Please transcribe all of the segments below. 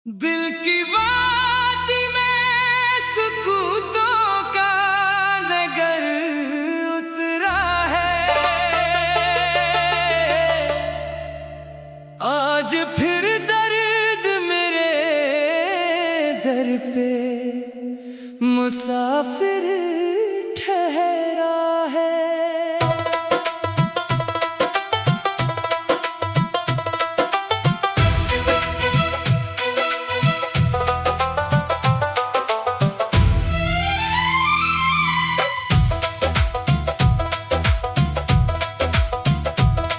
दिल की वादी में सुकूतों का नगर उतरा है। आज फिर दर्द मेरे दर पे मुसाफिर ठहरा है।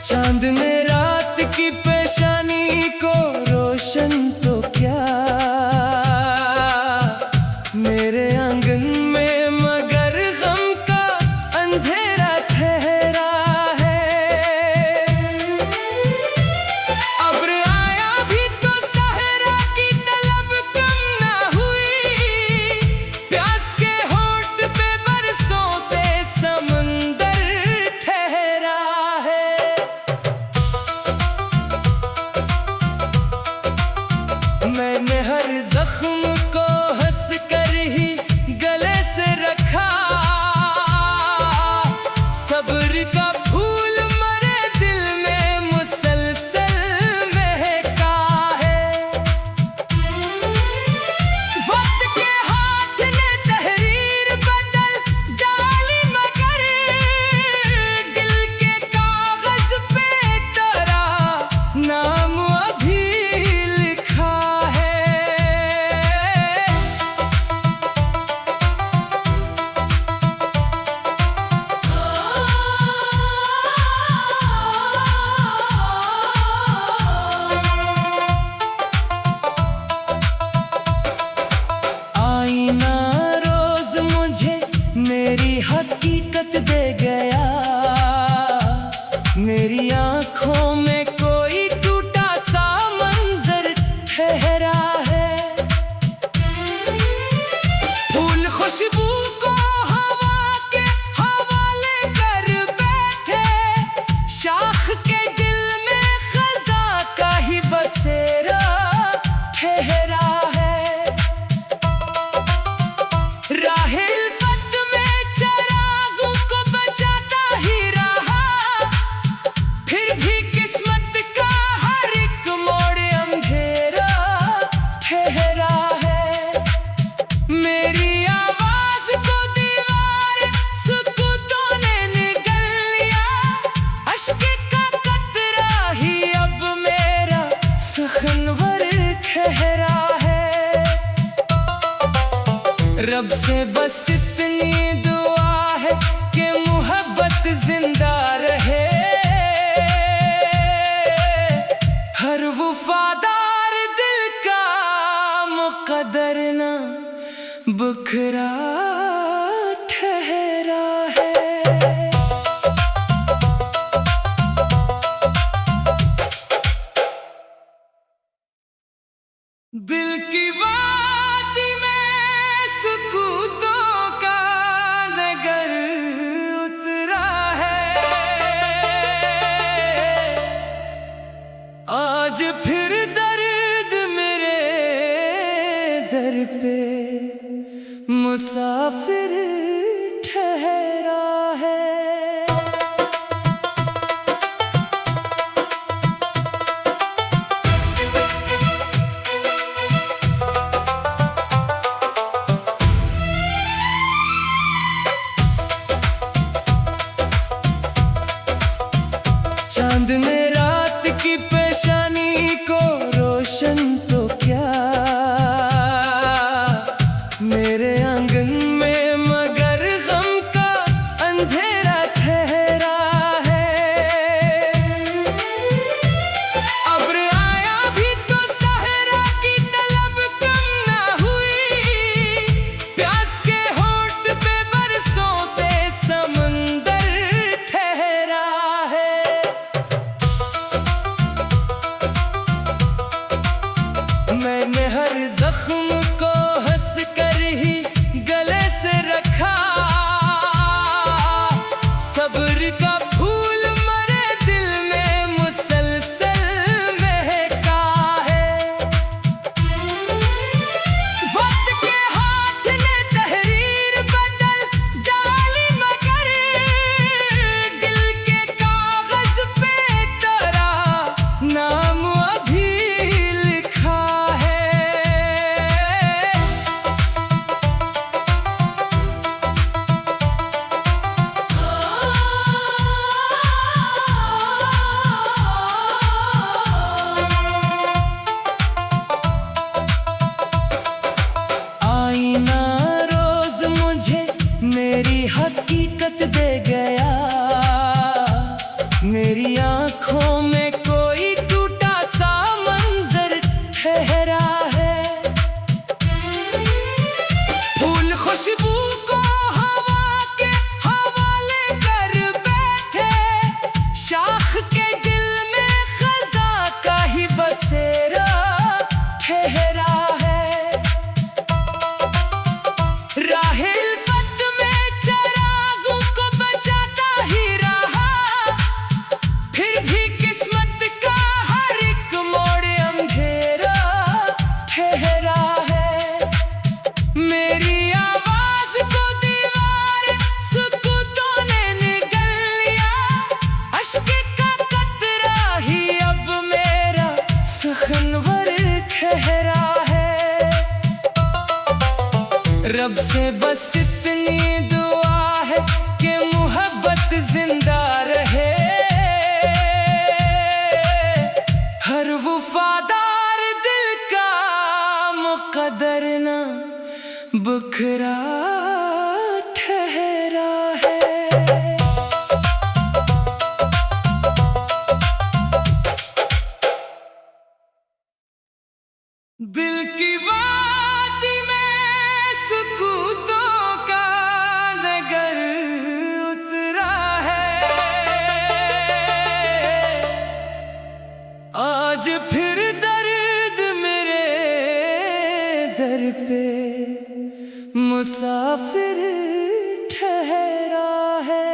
चांद ने रात की पेशानी को रोशन तो क्या मेरे आंगन में, मगर गम का अंधेरा ठहरा है। अब्र आया भी तो सहरा की तलब कम ना हुई, प्यास के होठ पे बरसों से समंदर ठहरा है। मैंने हर जख्म को हंस कर ही गले से रखा, सब्र का फूल मरे दिल में मुसलसल महका है। वक्त के हाथ ने तहरीर बदल डाली, मगर दिल के कागज पे तेरा नाम अभी लिखा है। आईना रोज मुझे मेरी हकीकत दे गया, मेरी आंखों में कोई टूटा सा मंजर ठहरा है। फूल खुशबू को हवा के हवाले कर बैठे, शाख के दिल में खजा का ही बसेरा ठहरा है। राहे इल्फत में चरागों को बचाता ही रहा, फिर भी किस्मत का हर एक मोड़ अंधेरा ठहरा है। मेरी आवाज को दीवार सुकूतों ने निगल लिया, अश्क का कतरा ही अब मेरा सुखनवर ठहरा है। रब से बस इतनी दुआ है कि मोहब्बत जिंदा रहे, हर वफादार दिल का मुकद्दर ना बुखरा ठहरा है। दिल की वादी में सुकूतों का नगर उतरा है। आज फिर दर्द मेरे दर पे मुसाफिर ठहरा है। चांद ने रात की पेशानी को रोशन तो क्या मेरे आंगन में, मगर गम का अंधेरा ठहरा है। अब्र आया भी तो सहरा की तलब कम ना हुई, प्यास के होठ पे बरसों से समंदर ठहरा है। मैंने हर जख्म को हंस कर ही गले से रखा, सब्र का फूल मरे दिल में मुसलसल महका है। ठहरा है। फूल खुशबू को हवा के हवाले कर बैठे, शाख के दिल में खजा का ही बसेरा ठहरा है। राहे उल्फत में चरागों को बचाता ही रहा, फिर भी किस्मत का हर एक मोड़ अंधेरा ठहरा है। मेरी आवाज को दीवार सुकूतों ने निगल लिया, अश्क का कतरा ही अब मेरा सखनवर ठहरा है। रब से बस इतनी दुआ है कि मोहब्बत जिंदा रहे, हर वफादार दिल का मुकद्दर ना बुखरा ठहरा है। दिल की वादी में सुकूतों का नगर उतरा है, आज फिर दर्द मेरे दर पे मुसाफिर ठहरा है।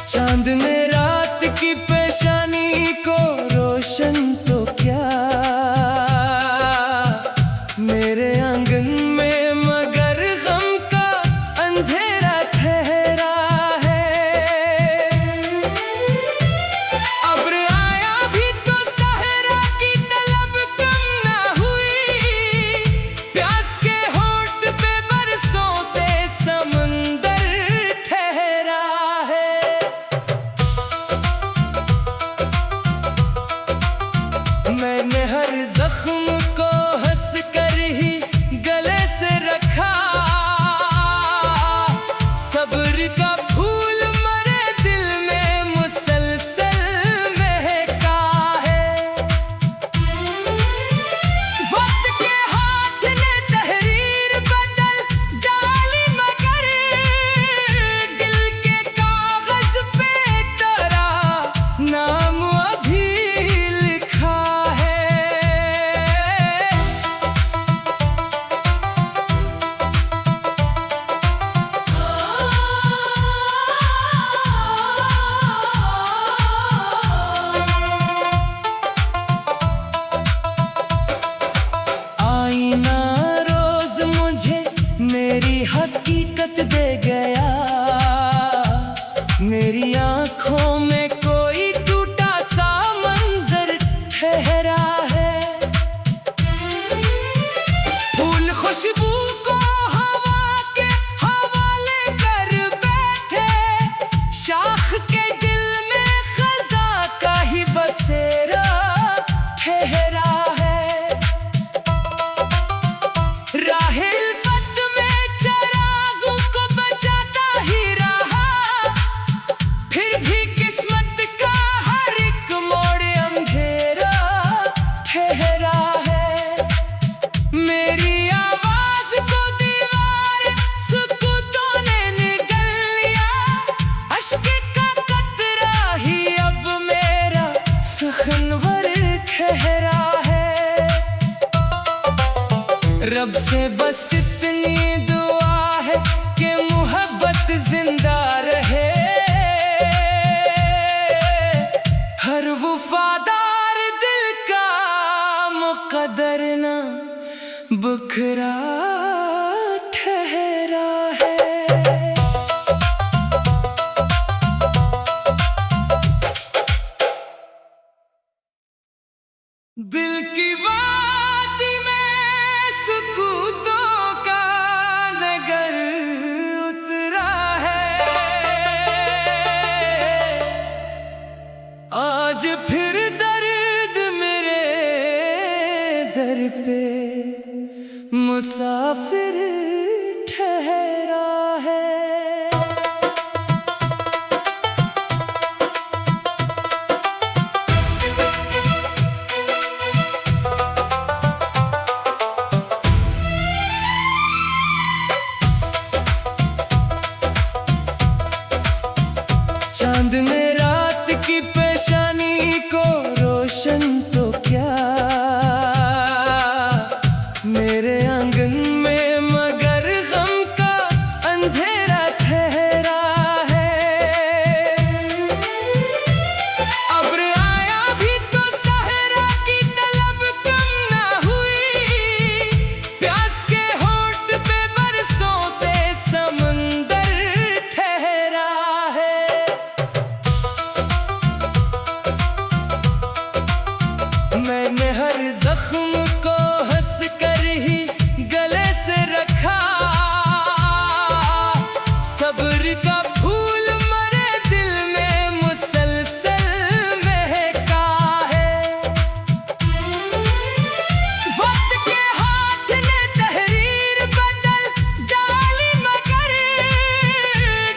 चांद ने रात की पेशानी को रोशन तो क्या, मेरे आंगन में मगर गम का अंधेरा ठहरा है। अब्र आया भी तो सहरा की तलब कम ना हुई, प्यास के होठ पे बरसों से समंदर ठहरा है। मैंने हर जख्म को हंस कर ही गले से रखा, सब्र का फूल मरे दिल में मुसलसल महका है। वक्त के हाथ ने तहरीर बदल डाली, मगर दिल के कागज पे तेरा नाम अभी लिखा है। आईना रोज मुझे मेरी हकीकत दे गया, मेरी आंखों में कोई टूटा सा मंजर ठहरा है। फूल खुशबू को हवा के हवाले कर बैठे, शाख के दिल में खजा का ही बसेरा ठहरा है। राहे उल्फत में चरागों को बचाता ही रहा, फिर भी किस्मत का हर एक मोड़ अंधेरा ठहरा है। मेरी आवाज को दीवार सुकूतों ने निगल लिया, अश्क का कतरा ही अब मेरा सखनवर ठहरा है। रब से बस इतनी दुआ है कि मोहब्बत जिंदा रहे, हर वफादार दिल का मुकद्दर ना बुखरा ठहरा है। दिल की वादी में सुकूतों का नगर उतरा है, आज फिर दर्द मेरे दर पे मुसाफिर ठहरा है। चांद ने रात की पेशानी को रोशन तो क्या, मेरे आंगन में मगर गम का अंधेरा ठहरा है। अब्र आया भी तो सहरा की तलब कम ना हुई, प्यास के होंठ पे बरसों से समंदर ठहरा है। मैंने हर जख्म को हंस कर ही गले से रखा, सब्र का फूल मरे दिल में मुसलसल महका है। वक्त के हाथ ने तहरीर बदल डाली मगर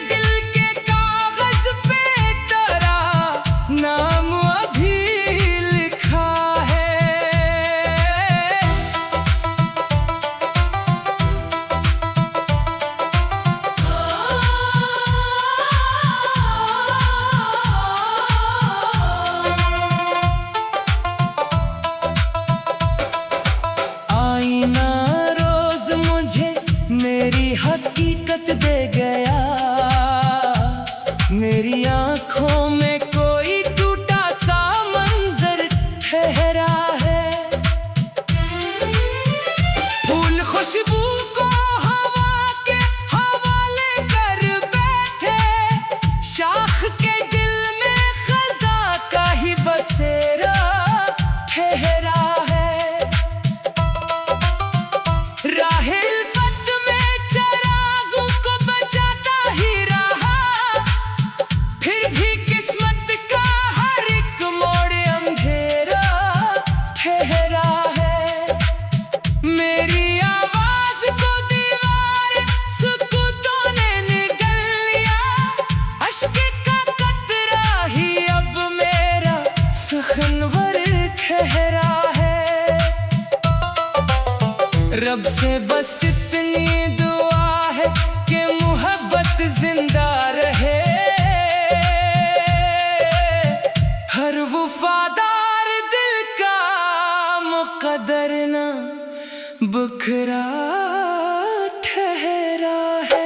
दिल के कागज पे तेरा नाम अभी लिखा है। आईना रोज मुझे मेरी हकीकत दे गया, मेरी आंखों में कोई टूटा सा मंजर ठहरा है। फूल खुशबू को हवा के हवाले कर बैठे, शाख के दिल में खजा का ही बसेरा ठहरा है। राहे इल्फत में चरागों को बचाता ही रहा, फिर भी किस्मत का हर एक मोड़ अंधेरा ठहरा है। मेरी आवाज को दीवार सुकूतों ने निगल लिया, अश्क का कतरा ही अब मेरा सुखनवर ठहरा है। रब से बस इतनी दुआ है कि मोहब्बत जिंदा रहे, हर वफादार दिल का मुकद्दर ना बुखरा ठहरा है।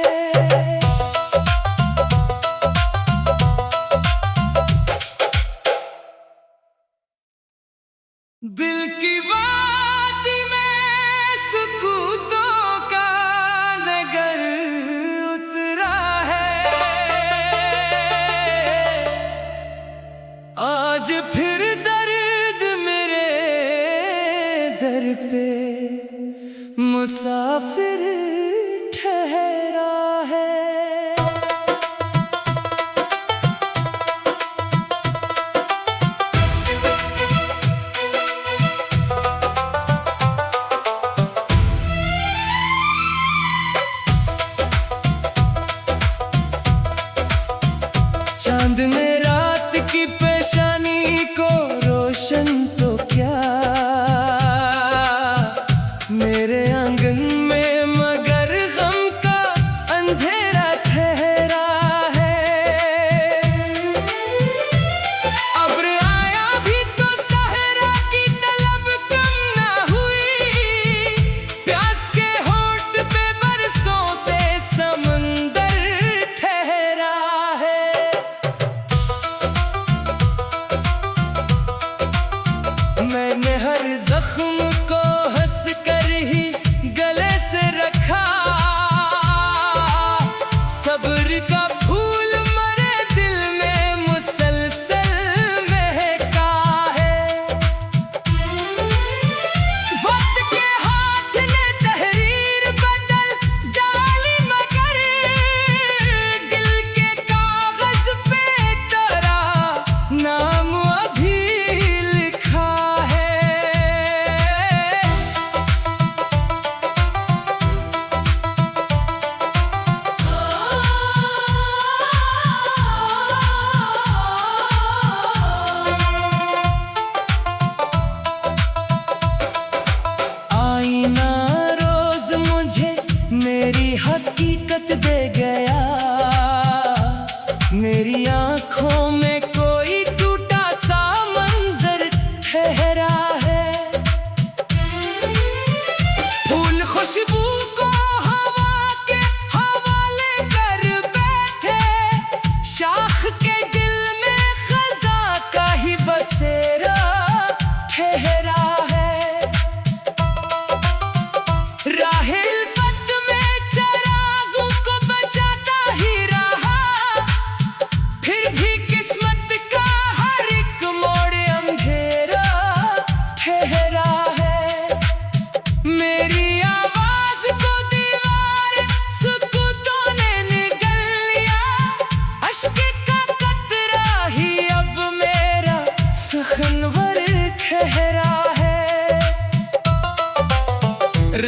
दिल की वादी में सुकूतों का नगर उतरा है, आज फिर दर्द मेरे दर पे मुसाफिर ठहरा है। चांद ने रात की पेशानी को रोशन तो क्या, मेरे आंगन में मगर गम का अंधेरा ठहरा है। अब्र आया भी तो सहरा की तलब कम ना हुई, प्यास के होंठ पे बरसों से समंदर ठहरा है। मैंने हर जख्म को हंस कर ही गले से रखा, सब्र का फूल मरे दिल में मुसलसल महका है। वक्त के हाथ ने तहरीर बदल डाली मगर दिल के कागज पे तेरा नाम अभी लिखा है।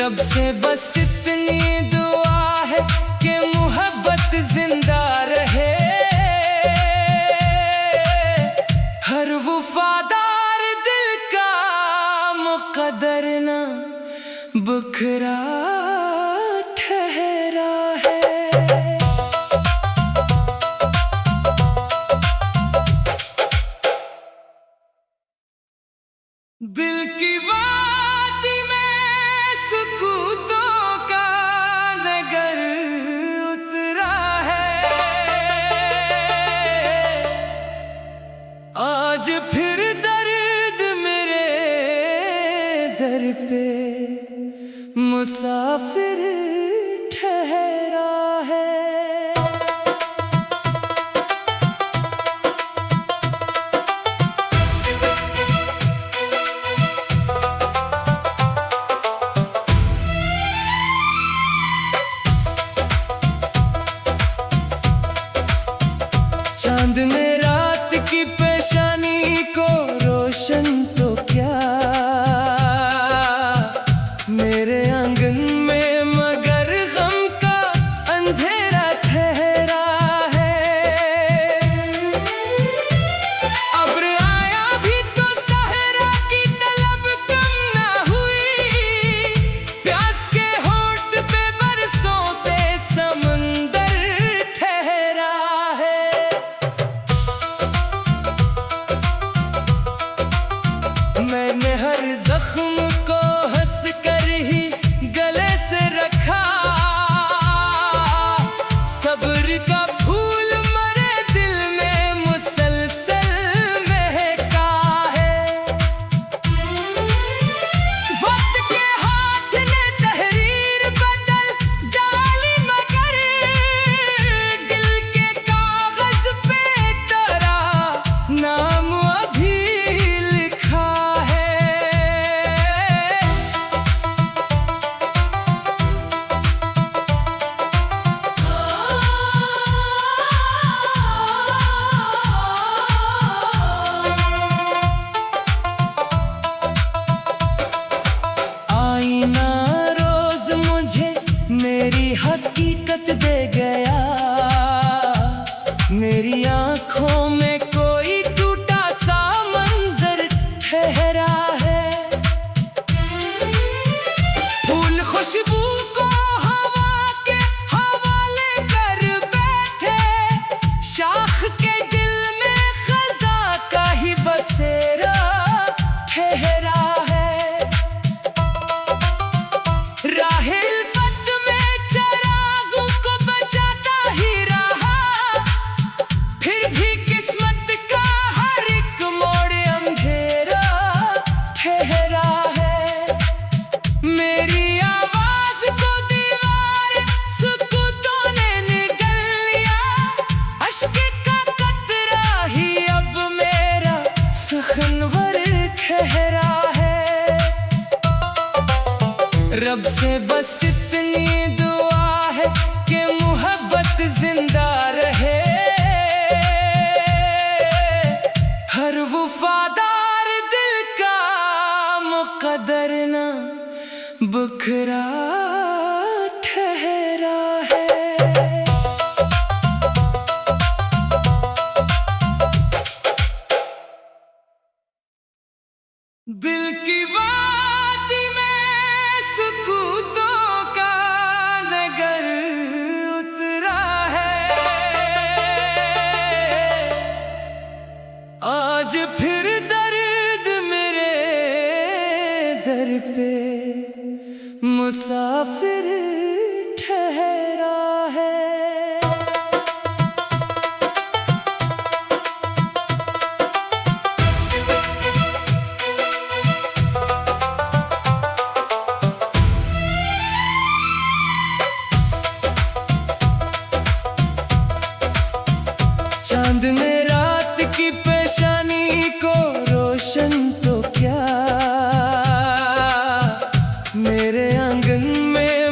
रब से बस इतनी दुआ है कि मोहब्बत जिंदा रहे। हर वफादार दिल का मुकद्दर ना बिखरा ठहरा है। दिल की वादी में सुकूतों का नगर उतरा है। आज फिर दर्द मेरे दर पे मुसाफिर ठहरा है। चांद ने रात की पेशानी को रोशन तो क्या, मेरे आंगन में मगर गम का अंधेरा ठहरा है। अब्र आया भी तो सहरा की तलब कम ना हुई, प्यास के होंठ पे बरसों से समंदर ठहरा है। मैंने हर जख्म को हंस कर ही गले से रखा, सब्र का फूल मरे दिल में मुसलसल महका है। वक्त के हाथ ने तहरीर बदल डाली मगर दिल के कागज पे तेरा नाम अभी लिखा है। आईना रोज मुझे मेरी हकीकत दे गया, मेरी आंखों में कोई टूटा सा मंजर ठहरा है। फूल खुशबू को हवा के हवाले कर बैठे, शाख के दिल में खजा का ही बसेरा ठहरा है। राहे इल्फत में चरागों को बचाता ही रहा, फिर भी किस्मत का हर एक मोड़ अंधेरा ठहरा है। मेरी आवाज को दीवार सुकूतों ने निगल लिया, अश्क का कतरा ही अब मेरा सखनवर ठहरा है। रब से बस इतनी दुआ है कि मोहब्बत जिंदा रहे। हर वफादार दिल का मुकद्दर ना बिखरा ठहरा है। दिल की वादी में सुकूतों का नगर उतरा है। आज फिर दर्द मेरे दर पे मुसाफिर ठहरा है। चांद ने रात की पेशानी को रोशन तो क्या, मेरे आंगन में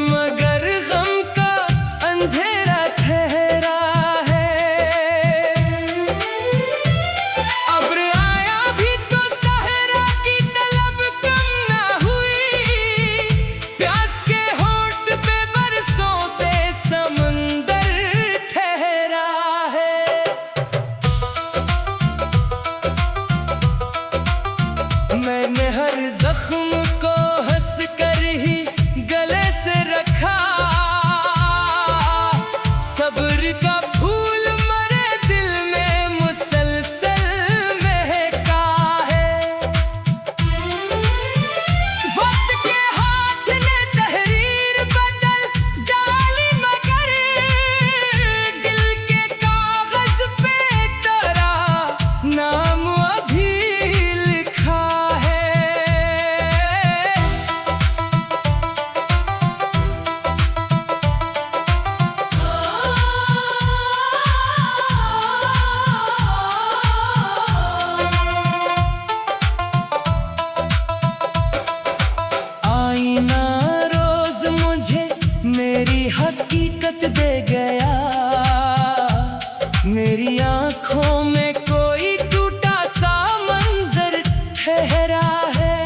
हर जख्म को हंस कर ही गले से रखा, सब्र का फूल मरे दिल में मुसलसल महका है। वक्त के हाथ ने तहरीर बदल डाली मगर दिल के कागज पे तेरा नाम अभी लिखा है। आईना रोज मुझे मेरी हकीकत दे गया, मेरी आंखों में कोई टूटा सा मंजर ठहरा है।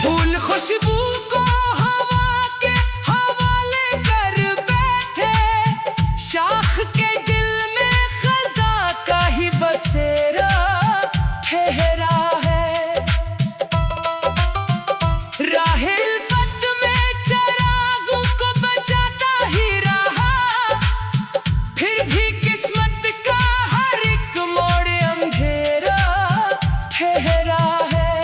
फूल खुशबू को हवा के हवाले कर बैठे, शाख के दिल में खजा का ही बसेरा ठहरा है। राहे इल्फत में चरागों को बचाता ही रहा, फिर भी किस्मत का हर एक मोड़ अंधेरा ठहरा है।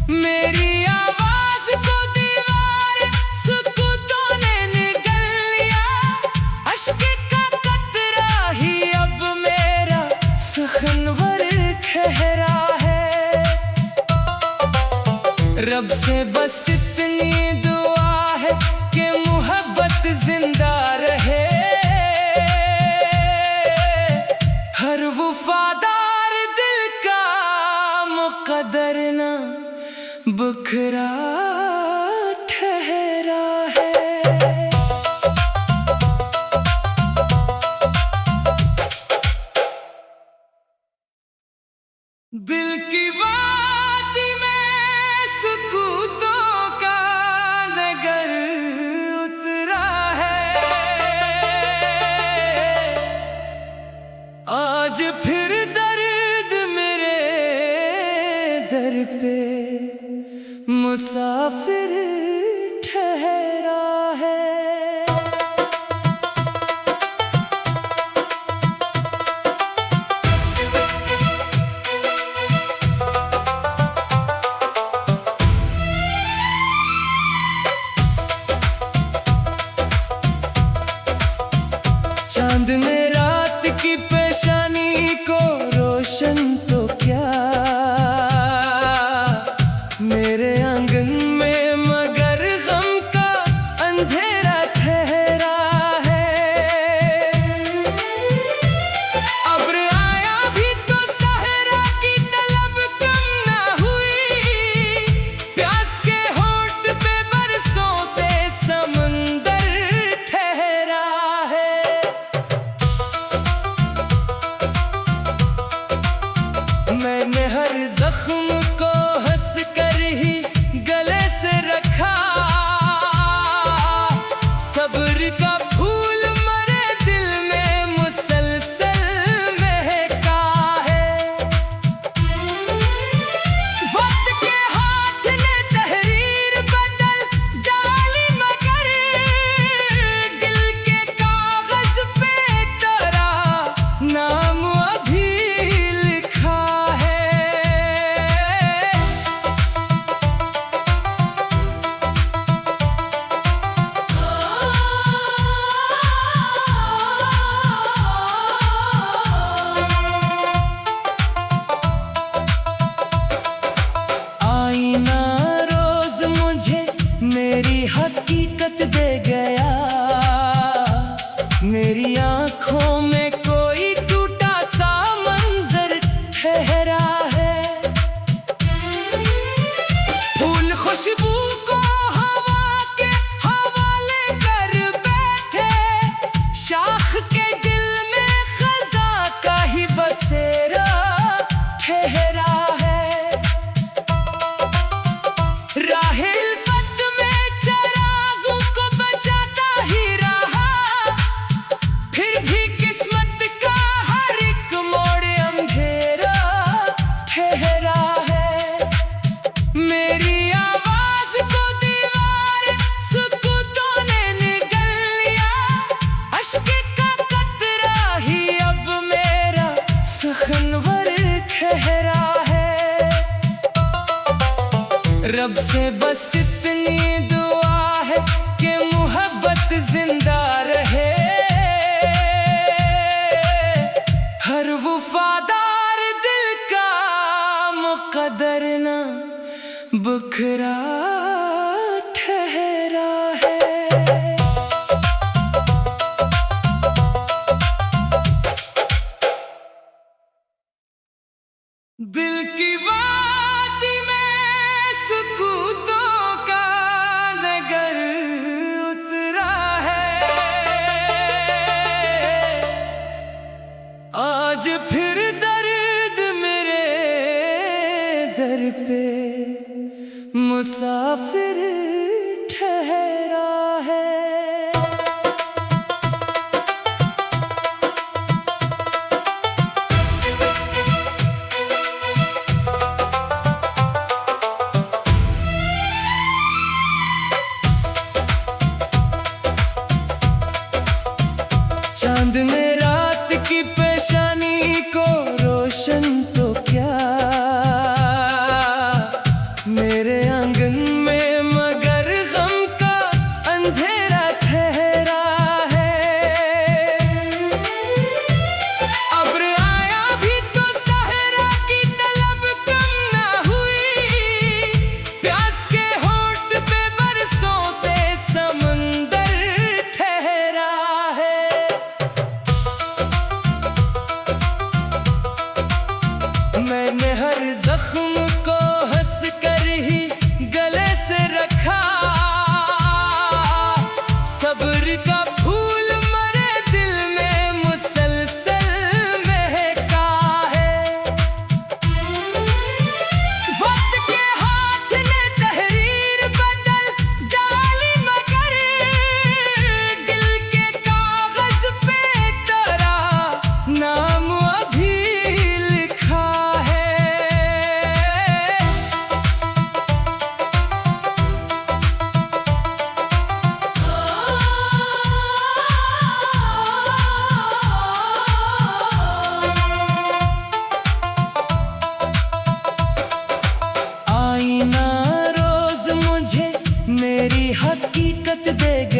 मेरी आवाज को दीवार सुकूतों ने निगल लिया, अश्क का कतरा ही अब मेरा सुखनवर ठहरा है। रब से बस इतनी दुआ है कि मोहब्बत जिंदा रहे, हर वफादार दिल का मुकद्दर ना बुखरा ठहरा है। दिल की वादी में सुकूतों का नगर उतरा है, आज फिर दर्द मेरे दर पे मुसाफिर ठहरा है। चांद ने रात की पेशानी को रोशन तो क्या, मेरे आंगन में रब से बस इतनी दुआ है कि मोहब्बत जिंदा रहे। हर वफादार दिल का मुकद्दर ना बुखरा ठहरा है। दिल की वादी में सुकूतों का नगर उतरा है। आज फिर दर्द मेरे दर पे मुसाफिर ठहरा है। चांद ने रात की पेशानी को रोशन तो क्या मेरे आंगन में, मगर गम का अंधेरा ठहरा है। अब्र आया भी तो सहरा की तलब कम ना हुई। प्यास के होठ पे बरसों से समंदर ठहरा है। मैंने हर जख्म को हंस कर ही गले से रखा। सब्र का फूल मरे दिल में मुसलसल महका है। वक्त के हाथ ने तहरीर बदल डाली, मगर दिल के कागज पे तेरा नाम अभी लिखा है। आईना रोज मुझे मेरी हकीकत देगा।